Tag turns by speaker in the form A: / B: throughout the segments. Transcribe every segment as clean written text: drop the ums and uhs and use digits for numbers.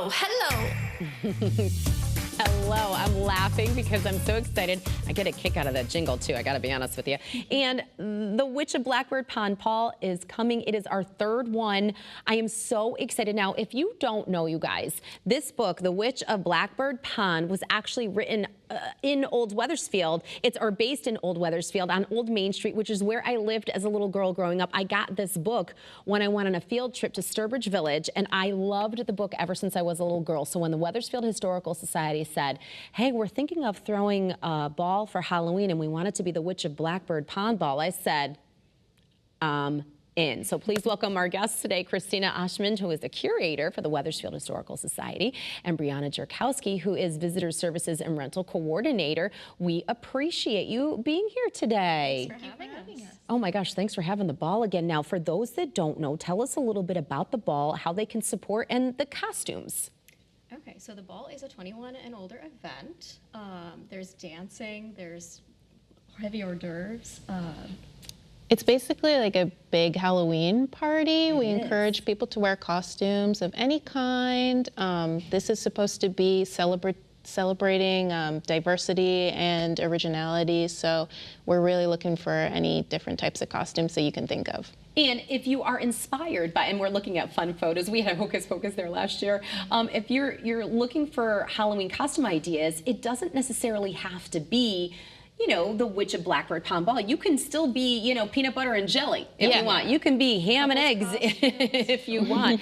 A: Oh, hello.
B: Hello, I'm laughing because I'm so excited. I get a kick out of that jingle too, I gotta be honest with you. And The Witch of Blackbird Pond, Paul, is coming. It is our third one. I am so excited. Now, if you don't know, you guys, this book, The Witch of Blackbird Pond, was actually written in Old Wethersfield. It's based in Old Wethersfield on Old Main Street, which is where I lived as a little girl growing up. I got this book when I went on a field trip to Sturbridge Village, and I loved the book ever since I was a little girl. So when the Wethersfield Historical Society said, hey, we're thinking of throwing a ball for Halloween and we want it to be the Witch of Blackbird Pond ball, I said, in. So please welcome our guests today, Christina Oshmond, who is the curator for the Wethersfield Historical Society, and Brianna Jerkowski, who is Visitor Services and Rental Coordinator. We appreciate you being here today.
C: Thanks for having us.
B: Oh my gosh, thanks for having the ball again. Now, for those that don't know, tell us a little bit about the ball, how they can support, and the costumes.
C: Okay, so the ball is a 21 and older event. There's dancing, there's heavy hors d'oeuvres.
D: It's basically like a big Halloween party. We encourage people to wear costumes of any kind. This is supposed to be celebrating diversity and originality, so we're really looking for any different types of costumes that you can think of.
B: And if you are inspired by, and we're looking at fun photos, we had a Hocus Pocus there last year. If you're looking for Halloween costume ideas, it doesn't necessarily have to be, you know, the Witch of Blackbird Pond ball. You can still be, you know, peanut butter and jelly if you want. You can be ham and eggs if you want.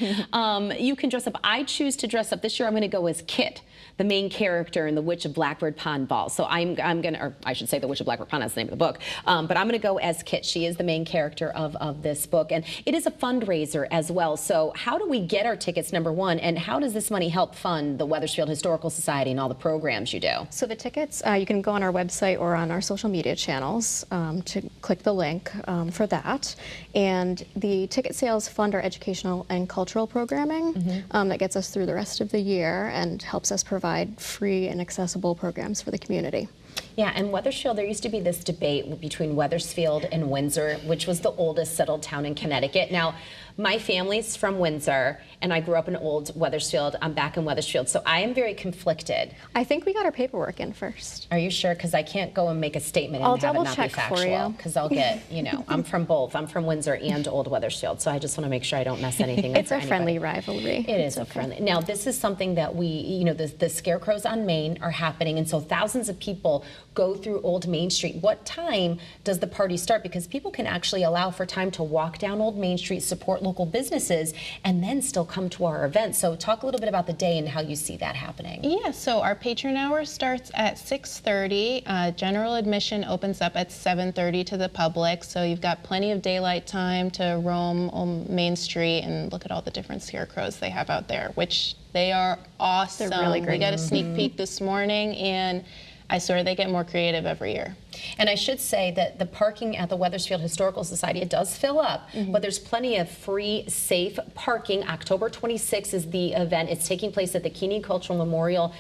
B: You can dress up. I choose to dress up. This year I'm going to go as Kit, the main character in the Witch of Blackbird Pond ball. So I'm going to, or I should say the Witch of Blackbird Pond, that's the name of the book. But I'm going to go as Kit. She is the main character of this book. And it is a fundraiser as well. So how do we get our tickets, number one, and how does this money help fund the Wethersfield Historical Society and all the programs you do?
C: So the tickets, you can go on our website or on our social media channels to click the link for that. And the ticket sales fund our educational and cultural programming that gets us through the rest of the year and helps us provide free and accessible programs for the community.
B: Yeah, and Wethersfield, there used to be this debate between Wethersfield and Windsor, which was the oldest settled town in Connecticut. Now, my family's from Windsor, and I grew up in Old Wethersfield. I'm back in Wethersfield, so I am very conflicted.
C: I think we got our paperwork in first.
B: Are you sure? Because I can't go and make a statement and have it not be factual. Because I'll get, you know, I'm from both. I'm from Windsor and Old Wethersfield, so I just want to make sure I don't mess anything up.
C: It's a friendly rivalry.
B: It is a friendly. Now, this is something that we, you know, the scarecrows on Main are happening, and so thousands of people go through Old Main Street. What time does the party start? Because people can actually allow for time to walk down Old Main Street, support local businesses, and then still come to our event. So talk a little bit about the day and how you see that happening.
D: Yeah, so our patron hour starts at 6:30. General admission opens up at 7:30 to the public, so you've got plenty of daylight time to roam on Main Street and look at all the different scarecrows they have out there, which they are awesome.
C: They're really great.
D: We got a sneak peek this morning, and I swear they get more creative every year.
B: And I should say that the parking at the Wethersfield Historical Society, it does fill up, but there's plenty of free, safe parking. October 26th is the event. It's taking place at the Keeney Cultural Memorial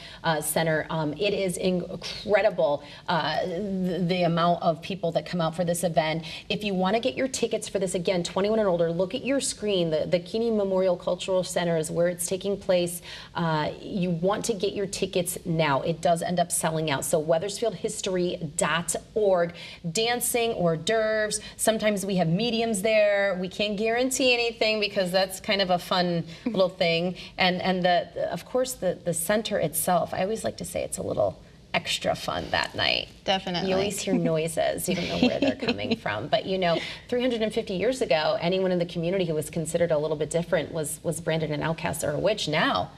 B: Center. It is incredible, the amount of people that come out for this event. If you want to get your tickets for this, again, 21 and older, look at your screen. The Keeney Memorial Cultural Center is where it's taking place. You want to get your tickets now. It does end up selling out. So wethersfieldhistory.org. Dancing, hors d'oeuvres. Sometimes we have mediums there. We can't guarantee anything because that's kind of a fun little thing. And of course, the center itself, I always like to say it's a little extra fun that night.
D: Definitely.
B: You always hear noises. You don't know where they're coming from. But you know, 350 years ago, anyone in the community who was considered a little bit different was branded an outcast or a witch. Now,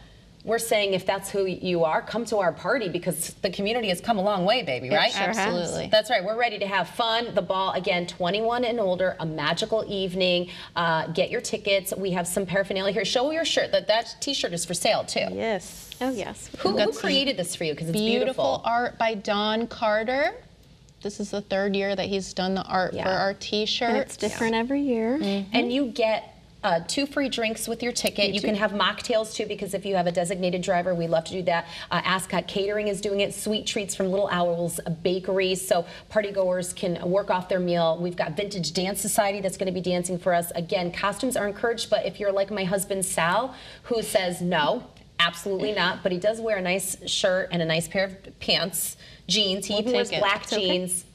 B: we're saying if that's who you are, come to our party because the community has come a long way, baby, right?
D: Sure Absolutely.
B: Has. That's right. We're ready to have fun. The ball, again, 21 and older, a magical evening. Get your tickets. We have some paraphernalia here. Show your shirt. That T-shirt is for sale, too.
D: Yes.
C: Oh, yes.
B: Who created this for you? Because it's beautiful.
D: Art by Don Carter. This is the third year that he's done the art for our T-shirt.
C: And it's different every year.
B: And you get 2 free drinks with your ticket. You can have mocktails too, because if you have a designated driver, we love to do that. Ascot Catering is doing it. Sweet treats from Little Owls Bakery, so partygoers can work off their meal. We've got Vintage Dance Society that's going to be dancing for us. Again, costumes are encouraged, but if you're like my husband Sal, who says no, Absolutely not, but he does wear a nice shirt and a nice pair of pants, jeans. He even wears black jeans.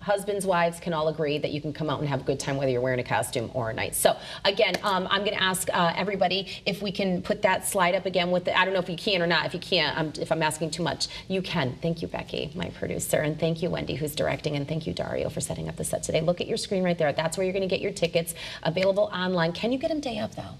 B: Husbands, wives can all agree that you can come out and have a good time whether you're wearing a costume or a night. So again, I'm going to ask everybody if we can put that slide up again with the, I don't know if you can or not. If you can't, if I'm asking too much, you can. Thank you, Becky, my producer, and thank you, Wendy, who's directing, and thank you, Dario, for setting up the set today. Look at your screen right there. That's where you're going to get your tickets, available online. Can you get them day of, though?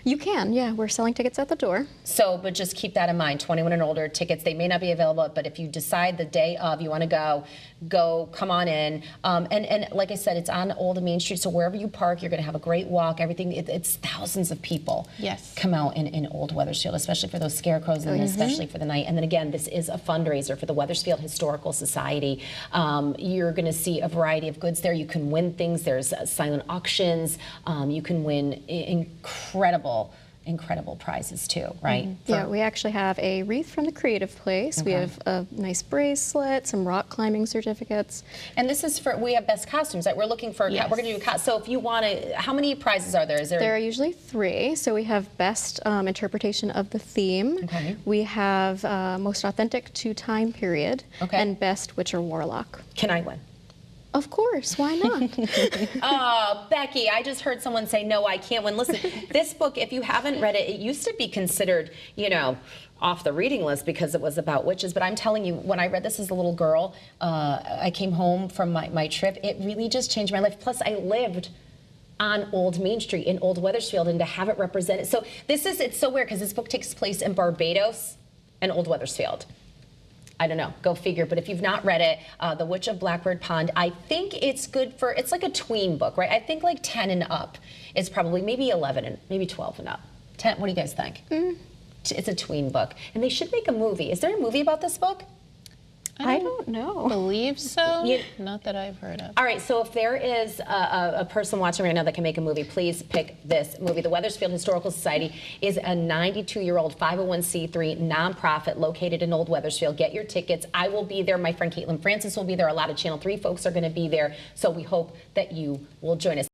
C: You can, yeah. We're selling tickets at the door.
B: So, but just keep that in mind. 21 and older tickets, they may not be available, but if you decide the day of you want to go, come on in. And like I said, it's on Old Main Street, so wherever you park, you're going to have a great walk. Everything, it's thousands of people come out in Old Wethersfield, especially for those scarecrows and especially for the night. And then again, this is a fundraiser for the Wethersfield Historical Society. You're going to see a variety of goods there. You can win things. There's silent auctions. You can win incredible prizes too, right?
C: Yeah, we actually have a wreath from the Creative Place. We have a nice bracelet, some rock climbing certificates.
B: And this is for, we have best costumes, right? We're looking for, we're going to do, so if you want to, how many prizes are there?
C: There are usually 3. So we have best interpretation of the theme. We have most authentic to time period. And best witch or warlock.
B: Can I win?
C: Of course, why not?
B: Oh, Becky, I just heard someone say, no, I can't win. Listen, this book, if you haven't read it, it used to be considered, you know, off the reading list because it was about witches. But I'm telling you, when I read this as a little girl, I came home from my trip, it really just changed my life. Plus, I lived on Old Main Street in Old Wethersfield, and to have it represented. So it's so weird because this book takes place in Barbados and Old Wethersfield. I don't know, go figure. But if you've not read it, The Witch of Blackbird Pond, I think it's good for, it's like a tween book, right? I think like 10 and up is probably, maybe 11 and maybe 12 and up. 10, what do you guys think? It's a tween book. And they should make a movie. Is there a movie about this book?
C: I don't know.
D: Believe so. Not that I've heard of.
B: All right, so if there is a person watching right now that can make a movie, please pick this movie. The Wethersfield Historical Society is a 92-year-old 501c3 nonprofit located in Old Wethersfield. Get your tickets. I will be there. My friend Caitlin Francis will be there. A lot of Channel 3 folks are going to be there. So we hope that you will join us.